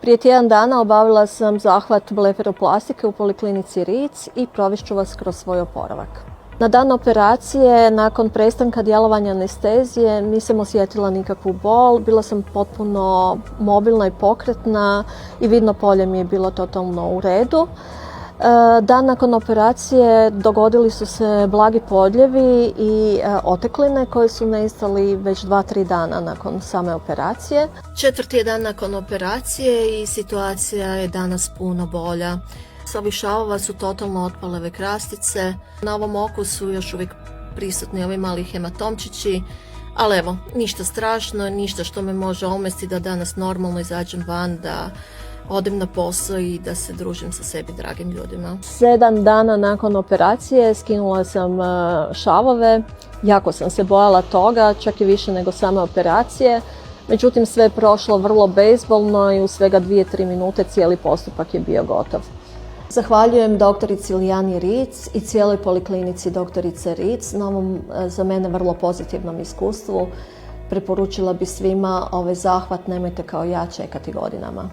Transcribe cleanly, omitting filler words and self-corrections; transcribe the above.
Prije tjedan dana obavila sam zahvat bleferoplastike u Poliklinici Ritz i provest ću vas kroz svoj oporavak. Na dan operacije, nakon prestanka djelovanja anestezije, nisam osjetila nikakvu bol, bila sam potpuno mobilna i pokretna i vidno polje mi je bilo totalno u redu. Dan nakon operacije dogodili su se blagi podljevi i otekline koje su nestali već 2-3 dana nakon same operacije. 4. je dan nakon operacije i situacija je danas puno bolja. Sa ovih šavova su totalno otpale ove krastice. Na ovom oku su još uvijek prisutni ovi mali hematomčići, ali evo, ništa strašno, ništa što me može omesti da danas normalno izađem van, da odem na posao i da se družim sa sebi dragim ljudima. 7 dana nakon operacije skinula sam šavove, jako sam se bojala toga, čak i više nego same operacije. Međutim, sve je prošlo vrlo bezbolno i u svega 2-3 minute cijeli postupak je bio gotov. Zahvaljujem doktorici Lijani Ritz i cijeloj Poliklinici doktorice Ritz na ovom za mene vrlo pozitivnom iskustvu. Preporučila bi svima ovaj zahvat, nemojte kao ja čekati godinama.